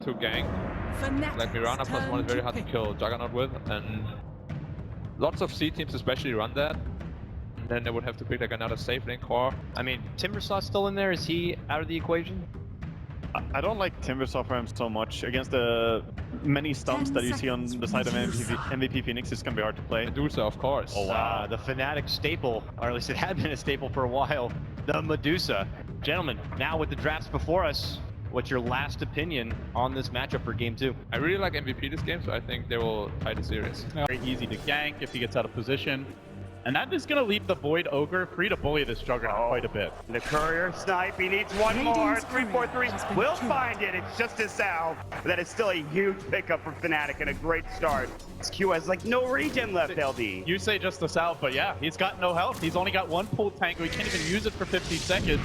to gank. Like Mirana plus one is very hard to kill Juggernaut with, and lots of C teams especially run that. And then they would have to pick like another safe lane core. I mean, Timbersaw's still in there. Is he out of the equation? I don't like Timbersaw for him so much. Against the many stumps that you see on the side of MVP Phoenix, it's going to be hard to play. Medusa, of course. Oh wow, the Fnatic staple, or at least it had been a staple for a while, the Medusa. Gentlemen, now with the drafts before us, what's your last opinion on this matchup for Game 2? I really like MVP this game, so I think they will tie the series. Very easy to gank if he gets out of position. And that is going to leave the Void Ogre free to bully this Juggernaut quite a bit. The Courier snipe, he needs one more. 3-4-3 will find it. It's just a salve. That is still a huge pickup for Fnatic and a great start. This Q has like no regen left, LD. You say just the south, but yeah, he's got no health. He's only got one pull tango. He can't even use it for 15 seconds.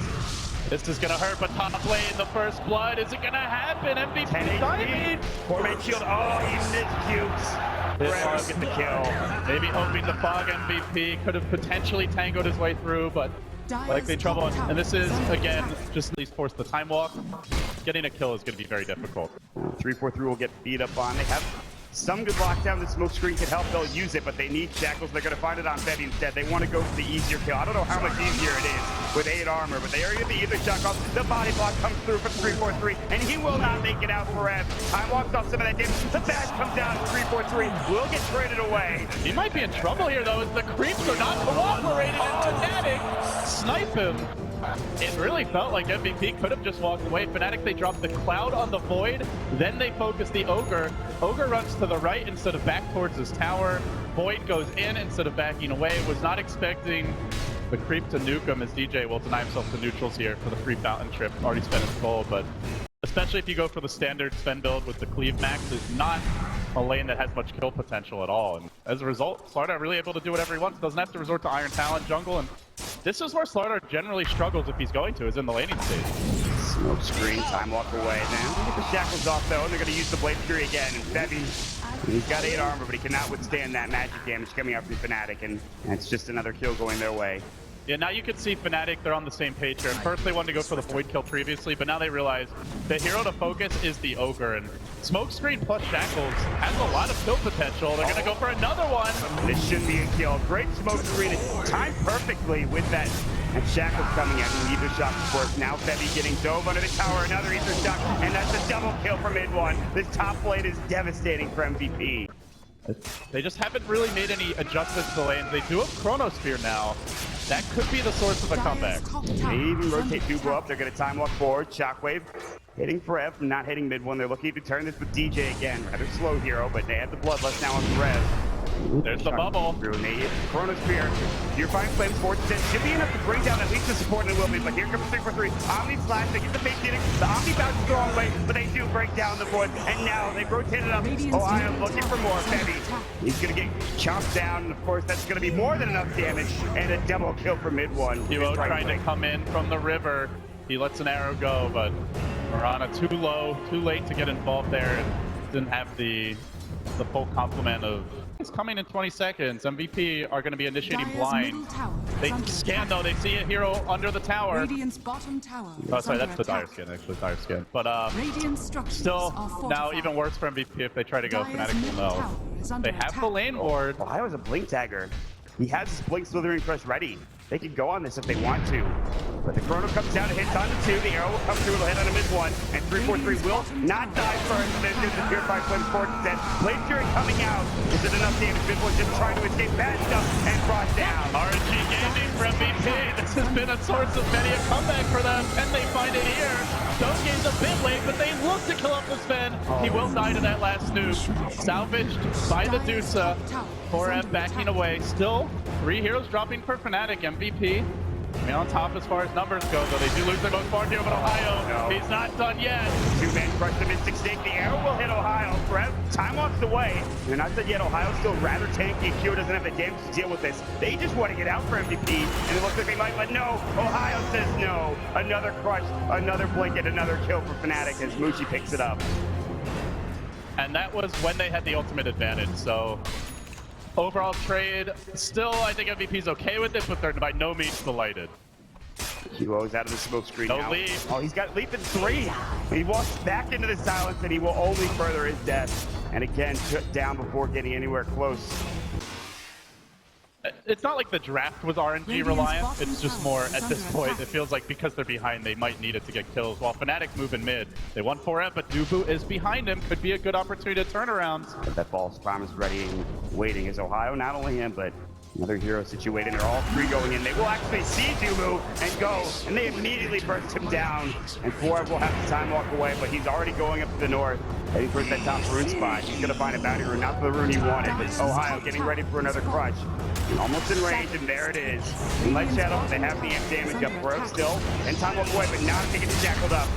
This is going to hurt, but top lane, the first blood. Is it going to happen? MVP diving. Four-man shield. Oh, he missed cubes. Forever get the kill. Maybe hoping the Fog MVP could have potentially tangoed his way through, but likely trouble. And this is, again, just at least force the time walk. Getting a kill is going to be very difficult. 3-4-3 will get beat up on. They have some good lockdown. The smoke screen can help. They'll use it, but they need Shackles. They're going to find it on Bevy instead. They want to go for the easier kill. I don't know how much easier it is with 8 armor, but they are going to either shock off. The body block comes through for 3-4-3, and he will not make it out for Ev. Time walks off some of that damage. The badge comes down. 3-4-3 will get traded away. He might be in trouble here, though, as the creeps are not cooperating, and Fnatic snipe him. It really felt like MVP could have just walked away. Fnatic, they dropped the Cloud on the Void, then they focus the Ogre. Ogre runs to the right instead of back towards his tower. Void goes in instead of backing away. Was not expecting the creep to nuke him, as DJ will deny himself the neutrals here for the free fountain trip. Already spent his gold, but especially if you go for the standard Sven build with the cleave max, is not a lane that has much kill potential at all. And as a result, Slardar really able to do whatever he wants. Doesn't have to resort to Iron Talon jungle, and this is where Slardar generally struggles if he's going to, is in the laning stage. Smoke screen, time walk away. Now get the shackles off though, and they're going to use the Blade Fury again. And Bevy, he's got 8 armor, but he cannot withstand that magic damage coming out from Fnatic, and it's just another kill going their way. Yeah, now you can see Fnatic, they're on the same page here. At first they wanted to go for the Void kill previously, but now they realize the hero to focus is the Ogre, and Smokescreen plus Shackles has a lot of kill potential. They're gonna go for another one. This should be a kill. Great Smokescreen, timed perfectly with that. And Shackles coming out in either shot, of course. Now Bevy getting dove under the tower, another ether shot, and that's a double kill for mid one. This top blade is devastating for MVP. They just haven't really made any adjustments to the lanes. They do have Chronosphere now. That could be the source of a comeback. They even rotate Dubo up. They're going to time walk forward. Shockwave hitting for Ev, not hitting mid one. They're looking to turn this with DJ again. Rather slow hero, but they have the bloodlust now on Rev. There's the bubble. Chronosphere. Your Fine Flames force should be enough to bring down at least the support in the will be, but here comes 3-4-3. Omni slash, they get the big hitting. The Omni bounces the wrong way, but they do break down the Void. And now they've rotated up. Ohio looking for more. Bevy. He's going to get chopped down. And of course, that's going to be more than enough damage. And a double kill for mid one. Duo trying to come in from the river. He lets an arrow go, but Mirana too low, too late to get involved there. And didn't have the full complement of... It's coming in 20 seconds. MVP are going to be initiating blind. They scan though. They see a hero under the tower. Bottom tower oh, sorry, that's the dire skin, actually. Dire skin. But still, now even worse for MVP if they try to go. Fnatic will know. They have the lane ward. Ohio's a blink tagger. He has his blink slithering crush ready. They can go on this if they want to. But the Chrono comes down and hits on the 2. The arrow will come through, it'll hit on a mid 1. And 3-4-3 will not die first. Then there's the Purified Flames forward instead. Blade Fury coming out. Is it enough damage? Mid 1 just trying to escape bad stuff and brought down. RNG gaming for MVP. This has been a source of many a comeback for them. Can they find it here? Stone Game's a bit late, but they look to kill off the Sven. He will die to that last nuke. Salvaged by the Dusa. 4M backing away. Still, 3 heroes dropping for Fnatic. MVP on top as far as numbers go, though they do lose their most part here, but Ohio, he's not done yet. 2-man crush the Mystic Snake. The arrow will hit Ohio. Time walks away. They're not dead yet. Ohio's still rather tanky. Q doesn't have the damage to deal with this. They just want to get out for MVP, and it looks like they might, but no. Ohio says no. Another crush, another blanket, another kill for Fnatic as Mushi picks it up. And that was when they had the ultimate advantage, so overall trade, still I think MVP's okay with it, but they're by no means delighted. QO's out of the smoke screen No now. leap. Oh, he's got leap in 3. He walks back into the silence, and he will only further his death. And again, shut down before getting anywhere close. It's not like the draft was RNG reliant, it's just more, at this point, it feels like because they're behind, they might need it to get kills. While Fnatic move in mid, they won 4M, but Newbee is behind him, could be a good opportunity to turn around. But that false promise ready and waiting is Ohio, not only him, but another hero situated. They're all 3 going in. They will actually see Newbee and go, and they immediately burst him down. And 4 will have the time walk away, but he's already going up to the north, heading towards that top rune spot. He's gonna find a bounty rune, not the rune he wanted, but Ohio getting ready for another crush. Almost in range, and there it is. Light Shadow, they have the amp damage up for him still, and time walk away, but not if they get shackled up.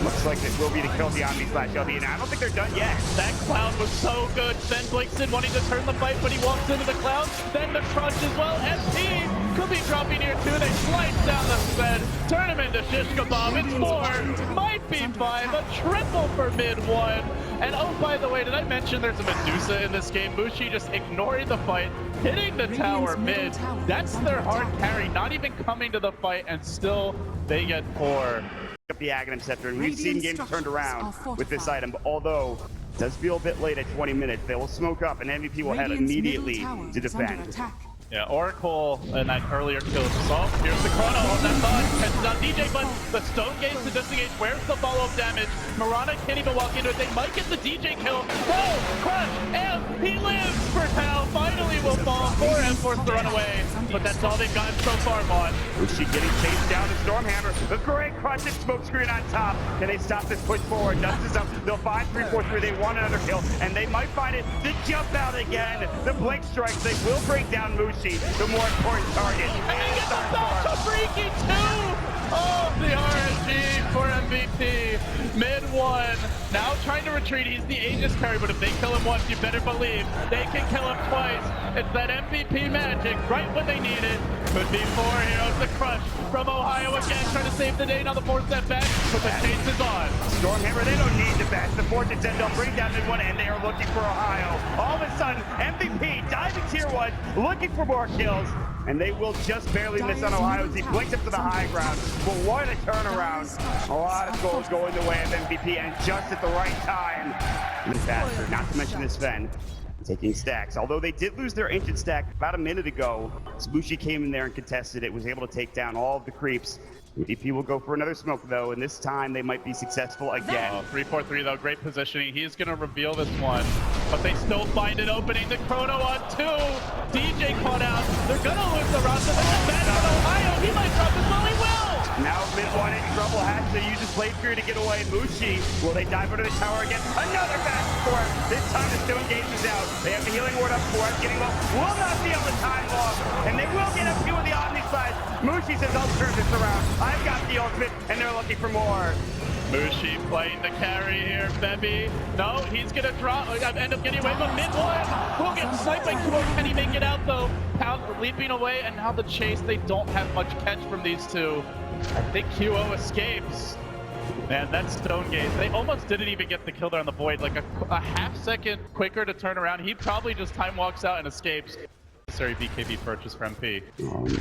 Looks like it will be the kill beyond these slash LB, and I don't think they're done yet. That cloud was so good. Then blinks in, wanting to turn the fight, but he walks into the cloud. Then the crush as well. MP could be dropping here too. They slice down the Sven, turn him into shish kebab. It's 4, might be 5, a triple for mid 1. And oh, by the way, did I mention there's a Medusa in this game? Mushi just ignoring the fight, hitting the tower mid. That's their hard carry, not even coming to the fight, and still they get 4. Up the Aghanim Scepter, and we've seen games turned around with this item, but although it does feel a bit late at 20 minutes, they will smoke up, and MVP will head immediately to defend. Yeah, Oracle and that earlier kill. Oh, here's the chrono on that thought. Catches out DJ, but the stone gaze to disengage. Where's the follow-up damage? Mirana can't even walk into it. They might get the DJ kill. Oh, crush, and he lives for Tao. Finally will fall. 4M forced to run away, but that's all they've gotten so far, Vaughn. Uchi getting chased down to Stormhammer. The great crush and smoke screen on top. Can they stop this push forward? Dust is up. They'll find 3-4-3. They want another kill, and they might find it. The jump out again. The blink strikes. They will break down Mushi, the more important target. And they get the Sasha Freaky too! Oh, the RNG for MVP. Mid 1. Now trying to retreat. He's the Aegis carry, but if they kill him once, you better believe they can kill him twice. It's that MVP magic right when they need it. Could be 4 heroes. The crush from Ohio again, trying to save the day. Now the 4 step back, but the chase is on. Stormhammer, they don't need the best. The Fortune 10, they'll bring down mid 1, and they are looking for Ohio. All of a sudden, MVP diving tier 1, looking for more kills, and they will just barely miss on Ohio as he blinks up to the high ground. But what a turnaround. A lot of goals going the way of MVP, and just at the right time. Disaster, not to mention this Sven taking stacks. Although they did lose their ancient stack about a minute ago, Sbushi came in there and contested it, was able to take down all of the creeps. MVP will go for another smoke though, and this time they might be successful again. 3-4-3 though, great positioning. He's gonna reveal this one, but they still find it opening. The chrono on 2. DJ caught out. They're gonna lose the round. That's Ohio. He might drop as well. He will. Now mid 1 in trouble, has to use his blade fury to get away. Mushi, will they dive under the tower again? Another back score. This time the stone gauge is out. They have the healing ward up for it, getting low. Will not be able to time long, and they will get a few of the Omni slides. Mushi says, I'll turn this around. I've got the ultimate, and they're looking for more. Mushi playing the carry here. Bebby, no, he's gonna drop, end up getting away, but mid 1 will get sniped by QO. Can he make it out though? Pound leaping away, and now the chase. They don't have much catch from these two. I think QO escapes. Man, that stone gaze. They almost didn't even get the kill there on the Void. Like a half second quicker to turn around. He probably just time walks out and escapes. Necessary BKB purchase for MP.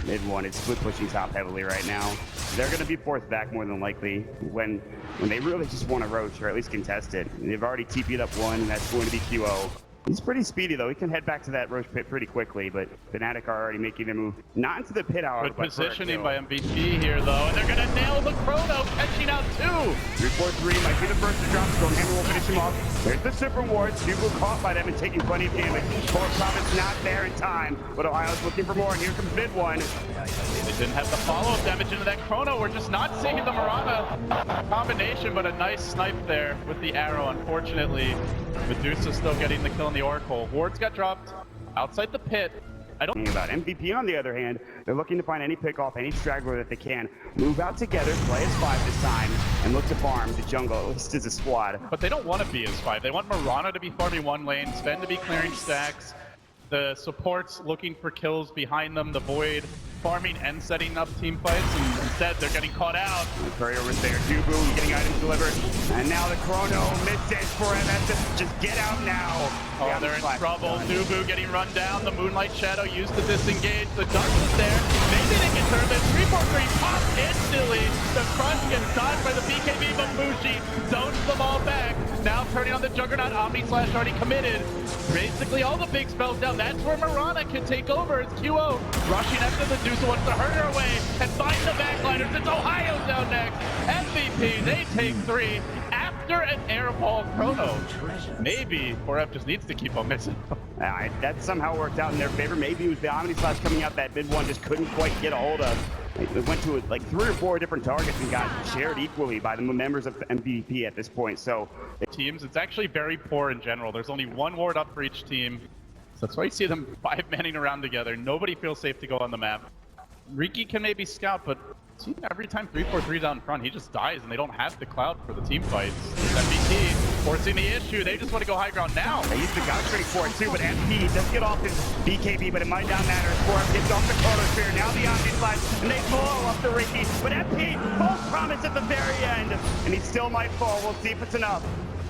Mid 1, it's split pushing top heavily right now. They're going to be forced back more than likely when they really just want to roach or at least contest it. They've already TP'd up 1, and that's going to be QO. He's pretty speedy though. He can head back to that roach pit pretty quickly, but Fnatic are already making their move. Not into the pit, however. Good positioning by MVP here though, and they're gonna nail the chrono, catching out 2. 3-4-3 might be the first to drop. Stormhammer will finish him off. There's the super ward. Super caught by them and taking plenty of damage. Force Prophet's not there in time, but Ohio's looking for more, and here comes mid 1. They didn't have the follow-up damage into that chrono. We're just not seeing the Mirana combination, but a nice snipe there with the arrow. Unfortunately, Medusa still getting the kill in the Oracle. Wards got dropped outside the pit. About MVP, on the other hand, they're looking to find any pick-off, any straggler that they can. Move out together, play as 5 this time, and look to farm the jungle, at least as a squad. But they don't want to be as 5. They want Mirana to be farming 1 lane, Sven to be clearing stacks, the supports looking for kills behind them, the Void farming and setting up team fights, and instead they're getting caught out. Courier was there, Newbee getting items delivered, and now the chrono misses for him. Just get out now. Oh, they're in trouble. Newbee getting run down. The Moonlight Shadow used to disengage. The Dust is there. Maybe they can turn this. 3-4-3 pops instantly. The Crush gets dodged by the BKB, but Mushi zones them all back. Now turning on the Juggernaut. Omni-Slash already committed. Basically all the big spells down. That's where Mirana can take over. It's QO rushing after the Medusa, wants to hurt her away and find the backliners. It's Ohio down next. MVP, they take 3 after an airball chrono. Maybe 4F just needs to keep on missing. That somehow worked out in their favor. Maybe it was the Omni-Slash coming out that mid one just couldn't quite get a hold of. It went to like 3 or 4 different targets and got shared equally by the members of MVP at this point. So teams, it's actually very poor in general. There's only 1 ward up for each team. So that's why you see them 5-manning around together. Nobody feels safe to go on the map. Riki can maybe scout, but see, every time 3-4-3's out in front, he just dies and they don't have the cloud for the team fights. MVP forcing the issue. They just want to go high ground now. They used the God Straight for it too, but MP does get off his BKB, but it might not matter. Score gets off the Chronosphere. Now the Omni-Slash, and they blow up the Riki. But MP, full promise at the very end, and he still might fall. We'll see if it's enough.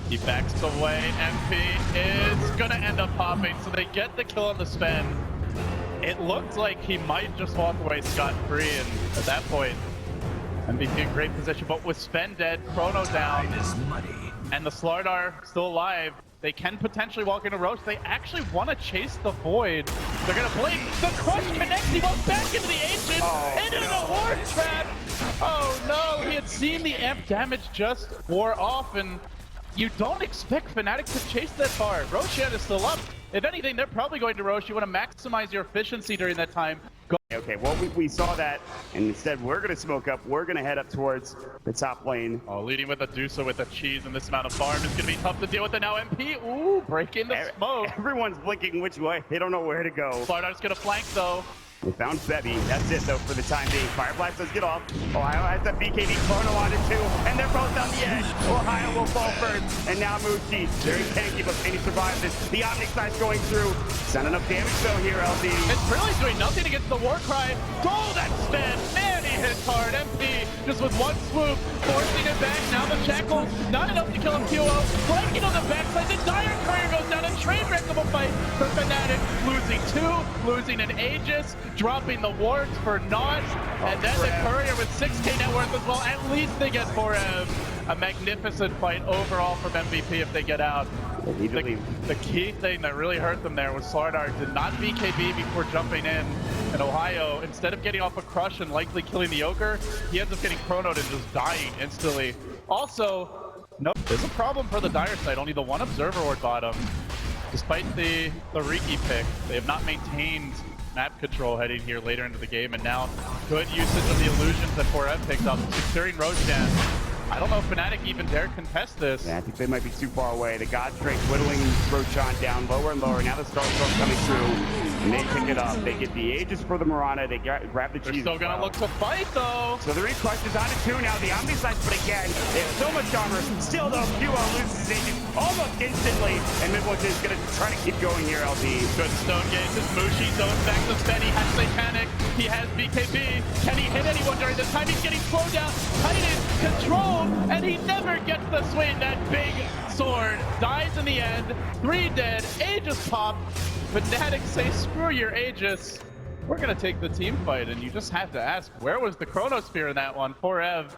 He backs away. MP is going to end up popping, so they get the kill on the Sven. It looked like he might just walk away scot-free, and at that point, MVP in great position. But with Sven dead, Chrono down, and the Slardar still alive, they can potentially walk into Roche. They actually want to chase the Void. They're going to blink. The Crush connects. He goes back into the Ancient, into the Ward Trap. Oh no, he had seen the amp damage just wore off, and you don't expect Fnatic to chase that far. Roshan is still up. If anything, they're probably going to Roche. You want to maximize your efficiency during that time. Okay, well, we saw that, and instead we're going to smoke up. We're going to head up towards the top lane. Oh, leading with a Dusa with a cheese and this amount of farm is going to be tough to deal with. And now MP, ooh, breaking the smoke. Everyone's blinking which way. They don't know where to go. Slardar's going to flank, though. They found Bevy. That's it, though, for the time being. Fire Blast does get off. Ohio has that BKB Chrono on it, too. And they're both on the edge. Ohio will fall first. And now Mushi. Very tanky, but can he survive this? The Omni-Slash going through. It's not enough damage, though, here, LD. It's really doing nothing against the Warcry. Oh, that Sven. Man, he hits hard. MP just with one swoop, forcing it back. Now the Shackles. Not enough to kill him, QO. Flanking on the backside. The Dire Courier goes down. A train wreck of a fight for Fnatic. Losing 2, losing an Aegis, dropping the wards for naught, and then the Courier with 6k net worth as well. At least they get 4M. A magnificent fight overall from MVP if they get out. The key thing that really hurt them there was Slardar did not BKB before jumping in. And Ohio, instead of getting off a Crush and likely killing the Ogre, he ends up getting chronoed and just dying instantly. Also, no, there's a problem for the Dire side. Only the 1 Observer ward bottom. Despite the Riki pick, they have not maintained map control heading here later into the game, and now good usage of the illusions that 4F picked up, securing Roshan. I don't know if Fnatic even dare contest this. Yeah, I think they might be too far away. The God Straight whittling Roshan down lower and lower. Now the Starstorm coming through, and they pick it up. They get the Aegis for the Mirana. They grab the cheese. They're still gonna look to fight, though. So the Request is on it too now. The Omni-Slash, but again, they have so much armor. Still, though, QO loses his Aegis almost instantly, and Midwoods is gonna try to keep going here, LD. Good stone gaze as Mushi zones back to Sven. He has Satanic. He has BKB. Can he hit anyone during this time? He's getting slowed down. Titan control. And he never gets the swing. That big sword dies in the end. 3 dead. Aegis pop. Fnatic say, screw your Aegis. We're going to take the team fight. And you just have to ask, where was the Chronosphere in that one? 4Ev.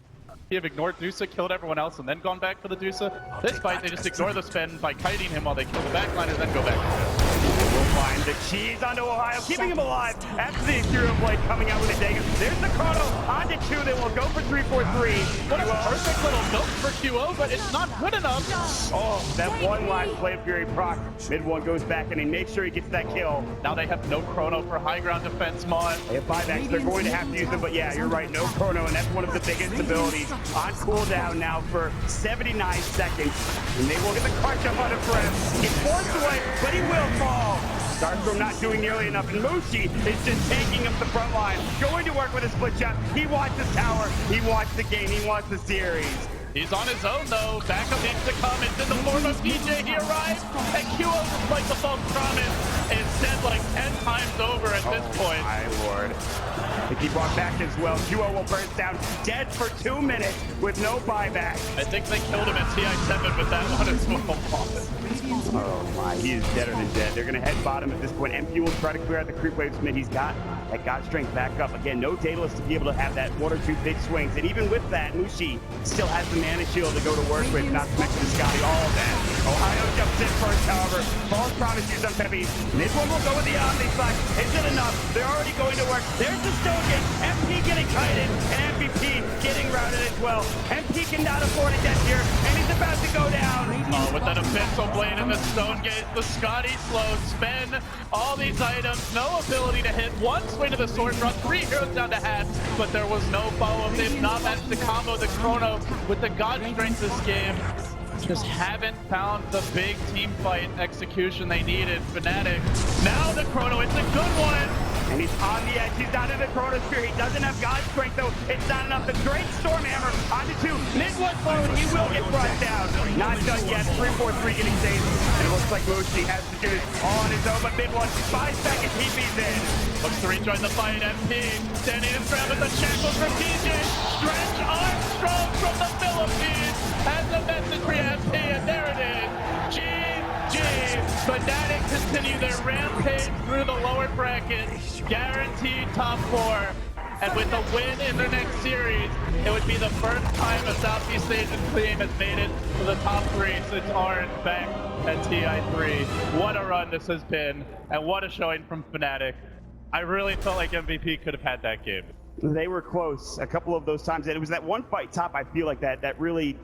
He have ignored Dusa, killed everyone else, and then gone back for the Dusa. This fight, they just ignore the Sven by kiting him while they kill the backliners, then go back to it. We'll find the cheese onto Ohio, keeping him alive after the Hero Blade coming out with a Dagger. There's the Chrono onto 2. They will go for 3-4-3. What a perfect little milk for QO, but it's not good enough. Oh, that one last Blade of Fury proc. Mid one goes back and he makes sure he gets that kill. Now they have no Chrono for high ground defense, Mon. They have buybacks. They're going to have to use them, but yeah, you're right. No Chrono, and that's one of the biggest abilities. On cooldown now for 79 seconds. And they will get the Crush up on it for him. He's forced away, but he will fall. Starstorm not doing nearly enough, and Mushi is just taking up the front line. Going to work with a split shot. He wants the tower. He wants the game. He wants the series. He's on his own, though. Backup needs to come. It's in the form of DJ. He arrives, and QO, despite the false promise, is said like 10 times over at this point. My lord. They keep on back as well. Duo will burn down, dead for 2 minutes with no buyback. I think they killed him at TI7 with that one as well. Oh my, he is deader than dead. They're gonna head bottom at this point. MP will try to clear out the creep waves mid. He's got that God strength back up. Again, no Daedalus to be able to have that 1 or 2 big swings. And even with that, Mushi still has the mana shield to go to work with, not to mention the Scotty, all of that. Ohio jumps in first, however. False promise use on Peppy. Mid one will go with the Omni Slash. Is it enough? They're already going to work. There's the Stone Gate. MP getting kited, and MVP getting routed as well. MP cannot afford a death here, and he's about to go down. Oh, with that Abyssal Blade and the Stone Gate, the Scotty slow spin, all these items, no ability to hit. One swing to the sword drop, 3 heroes down to Hat, but there was no follow-up. They've not managed to combo the Chrono with the God Strength this game. Just haven't found the big team fight execution they needed. Fnatic, now the Chrono, it's a good one. And he's on the edge. He's not in the Chronosphere. He doesn't have God Strength, though. It's not enough. The great Stormhammer onto 2. Mid one forward. He will get brought down. Not done yet. 3-4-3 getting saved. And it looks like Mushi has to do it all on his own. But mid one, 5 seconds. He beats in. Looks to rejoin the fight. MP standing in front with the shackles for PJ. Stretch Armstrong from the Philippines has a message for MP, and there it is. GG. Fnatic continue their rampage through the lower bracket. Guaranteed top 4. And with a win in their next series, it would be the first time a Southeast Asian team has made it to the top 3 since Orange back at TI3. What a run this has been, and what a showing from Fnatic. I really felt like MVP could have had that game. They were close a couple of those times, and it was that one fight top, I feel like that really